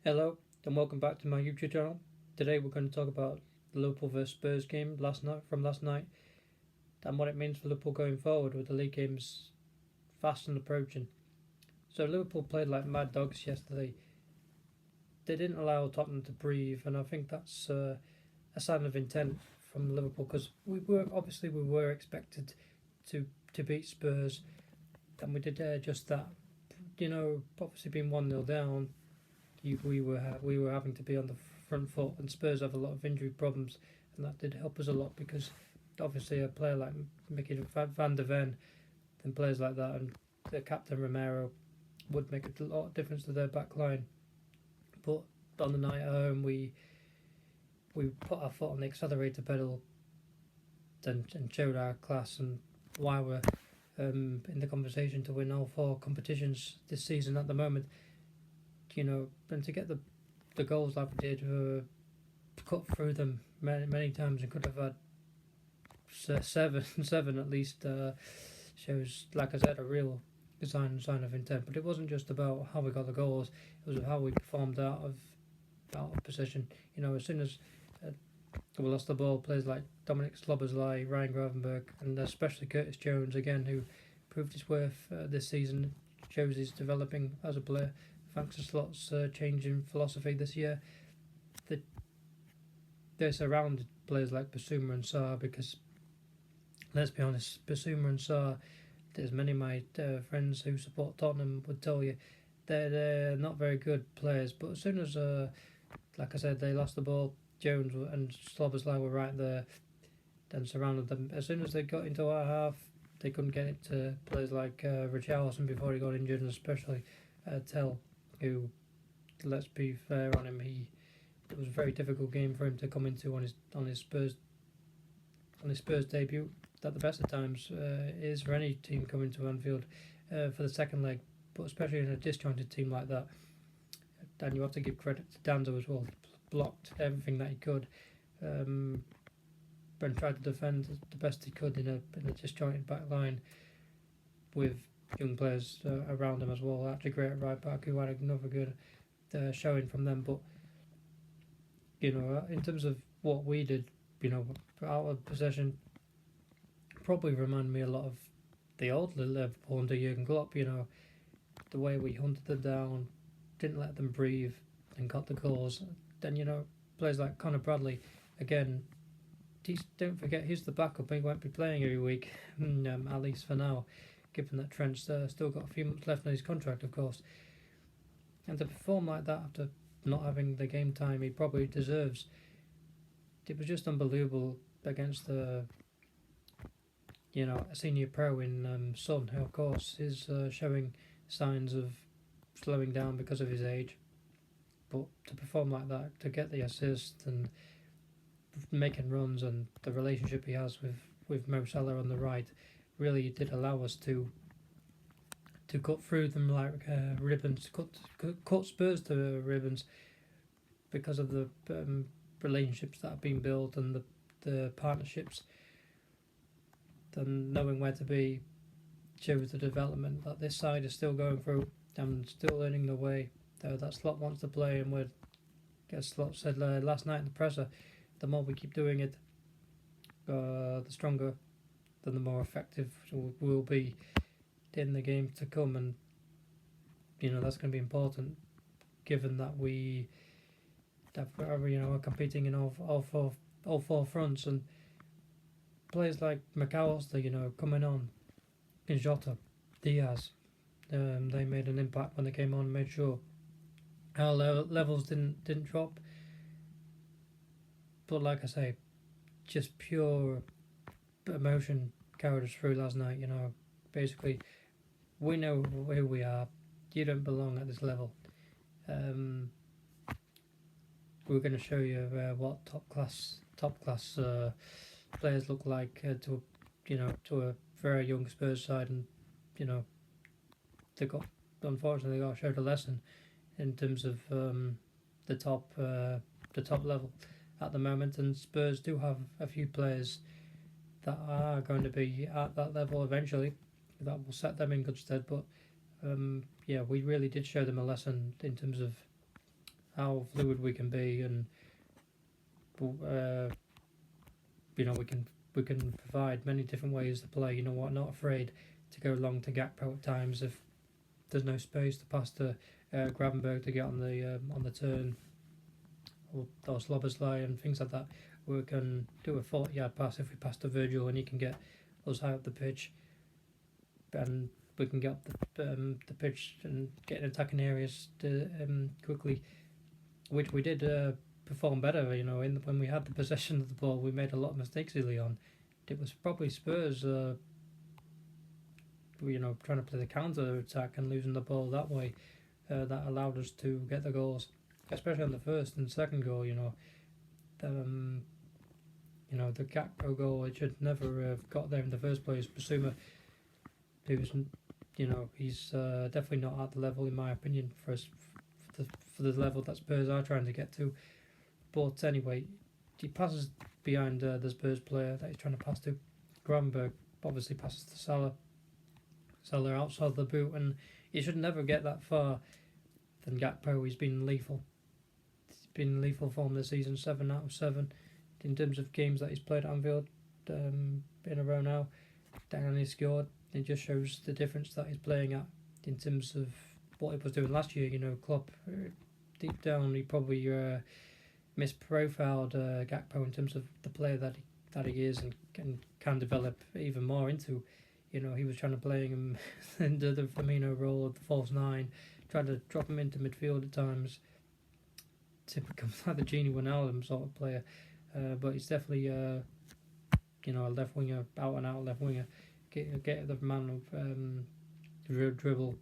Hello and welcome back to my YouTube channel. Today we're going to talk about the Liverpool vs Spurs game last night and what it means for Liverpool going forward with the league games fast and approaching. So Liverpool played like mad dogs yesterday. They didn't allow Tottenham to breathe, and I think that's a sign of intent from Liverpool because we were expected to beat Spurs, and we did just that. Obviously being 1-0 down, we were having to be on the front foot, and Spurs have a lot of injury problems, and that did help us a lot because obviously a player like Mickey Van der Ven and players like that, and the captain Romero would make a lot of difference to their back line. But on the night at home, we put our foot on the accelerator pedal and showed our class and why we're in the conversation to win all four competitions this season at the moment. And to get the goals like we did, cut through them many times and could have had seven at least. Shows, like I said, a real sign of intent. But it wasn't just about how we got the goals; it was how we performed out of position. As soon as we lost the ball, players like Dominic Sloboslai, Ryan Gravenberg, and especially Curtis Jones again, who proved his worth this season, shows he's developing as a player. Thanks to Slot's change in philosophy this year, they're surrounded players like Basuma and Sarr because, let's be honest, Basuma and Sarr, as many of my friends who support Tottenham would tell you, they're not very good players. But as soon as, like I said, they lost the ball, Jones and Sloboslai were right there and surrounded them. As soon as they got into our half, they couldn't get it to players like Richarlison before he got injured, and especially Tell, who, let's be fair on him, it was a very difficult game for him to come into on his Spurs debut. At the best of times is for any team coming to Anfield for the second leg, but especially in a disjointed team like that. And you have to give credit to Danzo as well. Blocked everything that he could, and tried to defend the best he could in a disjointed back line with young players around him as well. Aggregate at right back, who had another good showing from them. But in terms of what we did, out of possession, probably remind me a lot of the old Liverpool under Jurgen Klopp. The way we hunted them down, didn't let them breathe, and got the goals. Then players like Conor Bradley, again. Don't forget he's the backup. He won't be playing every week, at least for now, given that Trent's still got a few months left on his contract, of course. And to perform like that after not having the game time he probably deserves, it was just unbelievable against a senior pro in Son, who of course is showing signs of slowing down because of his age. But to perform like that, to get the assist and making runs, and the relationship he has with Mo Salah on the right, really did allow us to cut through them like ribbons, cut Spurs to ribbons because of the relationships that have been built and the partnerships. And knowing where to be shows the development that this side is still going through and still learning the way that Slot wants to play. And as Slot said last night in the presser, the more we keep doing it, the stronger, then the more effective we'll be in the game to come. And that's going to be important, given that we are competing in all four fronts, and players like McAllister, coming on, Jota, Diaz, they made an impact when they came on and made sure our levels didn't drop. But like I say, just pure emotion carried us through last night. Basically, we know who we are. You don't belong at this level. We're going to show you what top class players look like to a very young Spurs side, and they unfortunately got showed a lesson in terms of the top level at the moment. And Spurs do have a few players that are going to be at that level eventually. That will set them in good stead. But we really did show them a lesson in terms of how fluid we can be, and uh, we can provide many different ways to play. You know what? Not afraid to go long to Gakpo at times if there's no space to pass to Gravenberg to get on the turn, or Slobbersley and things like that. We can do a 40-yard pass if we pass to Virgil and he can get us high up the pitch, and we can get up the pitch and get in attacking areas quickly, which we did perform better. You know, when we had the possession of the ball, we made a lot of mistakes early on. It was probably Spurs, trying to play the counter attack and losing the ball that way, that allowed us to get the goals, especially on the first and second goal. The Gakpo goal, it should never have got there in the first place. Basuma, who's he's definitely not at the level, in my opinion, for the level that Spurs are trying to get to. But anyway, he passes behind the Spurs player that he's trying to pass to. Gravenberg obviously passes to Salah. Salah outside the boot, and he should never get that far. Than Gakpo, he's been lethal. He's been in lethal form this season, 7 out of 7 in terms of games that he's played at Anfield in a row now. And he scored. It just shows the difference that he's playing at in terms of what he was doing last year. Klopp, deep down, he probably misprofiled Gakpo in terms of the player that he is and can develop even more into. He was trying to play him into the Firmino role of the false nine, tried to drop him into midfield at times to become like the Genie Wijnaldum sort of player. But he's definitely, a left winger, out and out left winger. Get the man of dribble,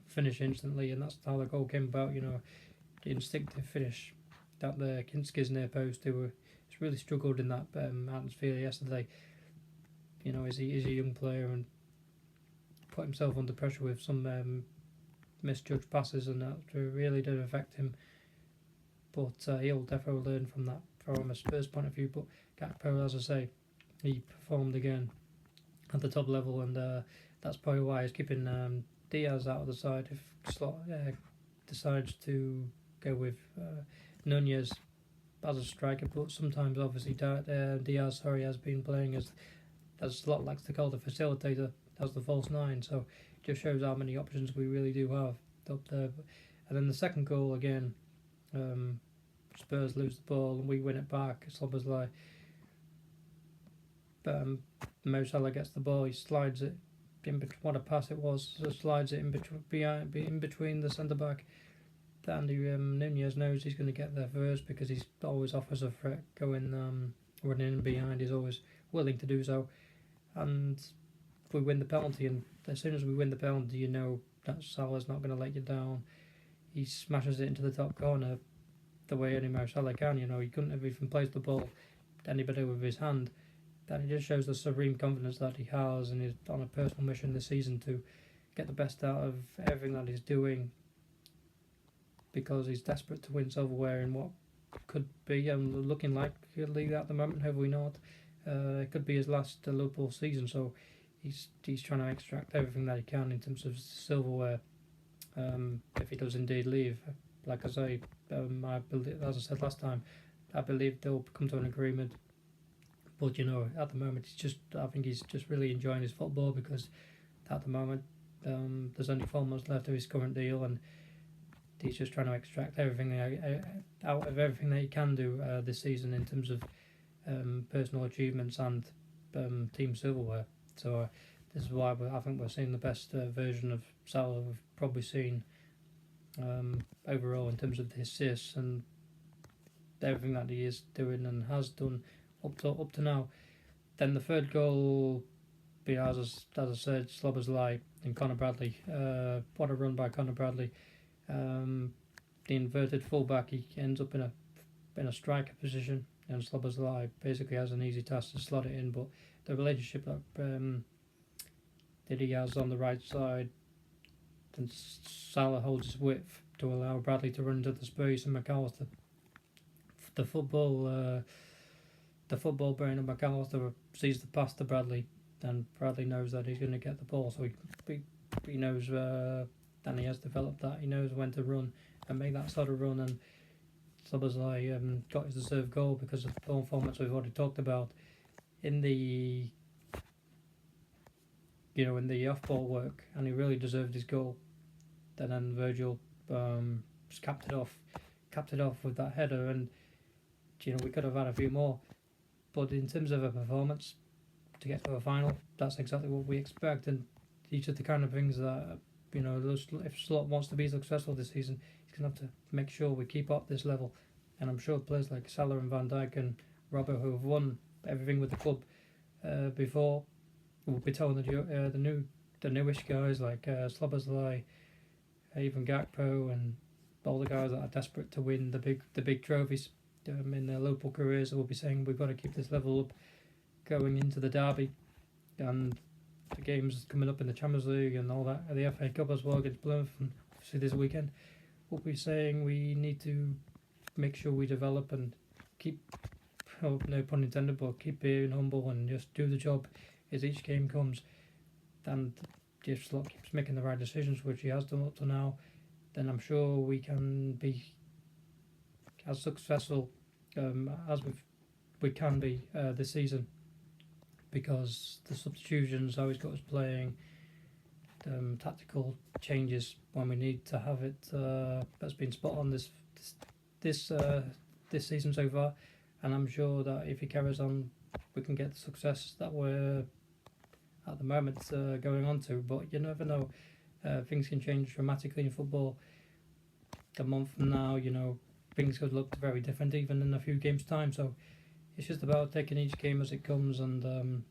finish instantly, and that's how the goal came about. The instinctive finish that the Kinski's near post. He's really struggled in that atmosphere yesterday. He's a young player and put himself under pressure with some misjudged passes, and that really did affect him. But he'll definitely learn from that from a Spurs point of view. But Gakpo, as I say, he performed again at the top level, and that's probably why he's keeping Diaz out of the side if Slot decides to go with Nunez as a striker. But sometimes, obviously, Diaz has been playing as Slot likes to call the facilitator, as the false nine. So it just shows how many options we really do have up there. And then the second goal again, Spurs lose the ball and we win it back. Slobbersley. Mo Salah gets the ball, he slides it in between. What a pass it was! So slides it in between the centre back. Andy Nunez knows he's going to get there first because he's always offers a threat going running in behind. He's always willing to do so, and we win the penalty. And as soon as we win the penalty, you know that Salah's not going to let you down. He smashes it into the top corner the way only Mo Salah can. He couldn't have even placed the ball any better with his hand. That it just shows the supreme confidence that he has, and he's on a personal mission this season to get the best out of everything that he's doing, because he's desperate to win silverware in what could be looking like a league at the moment. Hopefully not. It could be his last Liverpool season, so he's trying to extract everything that he can in terms of silverware. If he does indeed leave, like I say, I believe, as I said last time, I believe they'll come to an agreement. But at the moment, I think he's just really enjoying his football, because at the moment there's only 4 months left of his current deal, and he's just trying to extract everything out of everything that he can do this season in terms of personal achievements and team silverware. So this is why I think we're seeing the best version of Salah we've probably seen overall in terms of the assists and everything that he is doing and has done up to now. Then the third goal, as I said, Slobbersley and Conor Bradley. What a run by Conor Bradley. The inverted fullback, he ends up in a striker position, and Slobbersley basically has an easy task to slot it in. But the relationship that he has on the right side, and Salah holds his width to allow Bradley to run into the space, and McAllister. The football brain of McAllister sees the pass to Bradley, and Bradley knows that he's going to get the ball, so he knows, and he has developed that. He knows when to run and make that sort of run. And Szoboszlai got his deserved goal because of the performance we've already talked about in the in the off-ball work, and he really deserved his goal. Then Virgil just capped it off with that header, and we could have had a few more. But in terms of a performance to get to a final, that's exactly what we expect, and these are the kind of things that if Slot wants to be successful this season, he's going to have to make sure we keep up this level. And I'm sure players like Salah and Van Dijk and Robbo, who have won everything with the club before, will be telling the newish guys like Szoboszlai, even Gakpo, and all the guys that are desperate to win the big trophies in their local careers, will be saying we've got to keep this level up going into the derby and the games coming up in the Champions League and all that, the FA Cup as well against Plymouth, and obviously this weekend. We'll be saying we need to make sure we develop and keep, no pun intended, but keep being humble and just do the job as each game comes. And if Slot keeps making the right decisions, which he has done up to now, then I'm sure we can be as successful as we can be this season, because the substitutions, how he's got us playing, tactical changes when we need to have it, that's been spot on this season so far. And I'm sure that if he carries on, we can get the success that we're at the moment going on to. But you never know, things can change dramatically in football. A month from now, things could look very different even in a few games' time. So it's just about taking each game as it comes and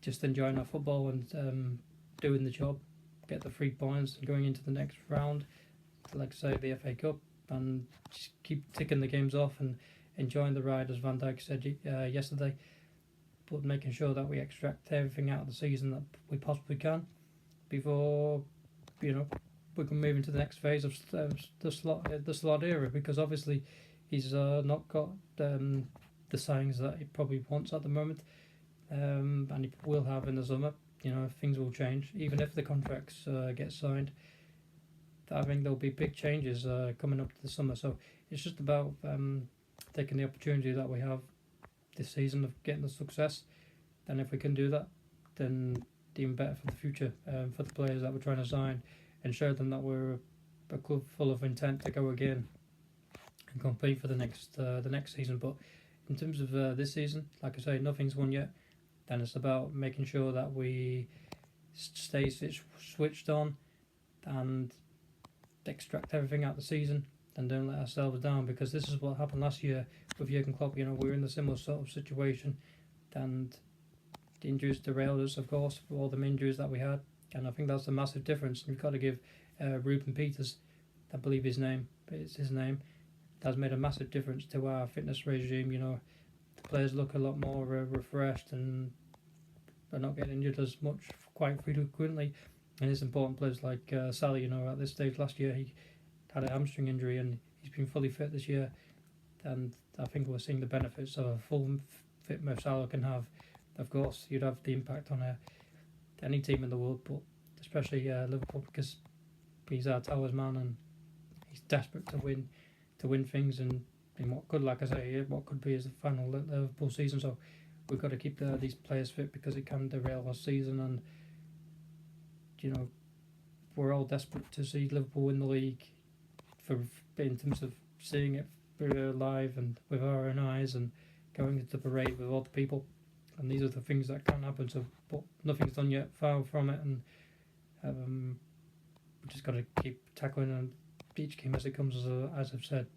just enjoying our football and doing the job, get the 3 points and going into the next round, like I say, the FA Cup, and just keep ticking the games off and enjoying the ride, as Van Dijk said yesterday, but making sure that we extract everything out of the season that we possibly can before we can move into the next phase of the slot era, because obviously he's not got the signings that he probably wants at the moment, and he will have in the summer. Things will change, even if the contracts get signed. I think there'll be big changes coming up to the summer, so it's just about taking the opportunity that we have this season of getting the success. And if we can do that, then even better for the future, for the players that we're trying to sign, and show them that we're a club full of intent to go again and compete for the next season. But in terms of this season, like I say, nothing's won yet. Then it's about making sure that we stay switched on and extract everything out of the season and don't let ourselves down, because this is what happened last year with Jurgen Klopp. We were in a similar sort of situation, and the injuries derailed us, of course, for all the injuries that we had. And I think that's a massive difference. You've got to give Ruben Peters, I believe it's his name, that's made a massive difference to our fitness regime. The players look a lot more refreshed and are not getting injured as much quite frequently. And it's important players like Sally, at this stage last year he had a hamstring injury and he's been fully fit this year. And I think we're seeing the benefits of a full fit Mo Salah can have. Of course, you'd have the impact on any team in the world, but especially Liverpool, because he's our talisman and he's desperate to win things in what could, like I say, what could be his final Liverpool season. So we've got to keep these players fit, because it can derail our season. And we're all desperate to see Liverpool win the league, in terms of seeing it live and with our own eyes and going into the parade with all the people. And these are the things that can happen. So, but nothing's done yet, far from it, and we just got to keep tackling each game as it comes, as I've said.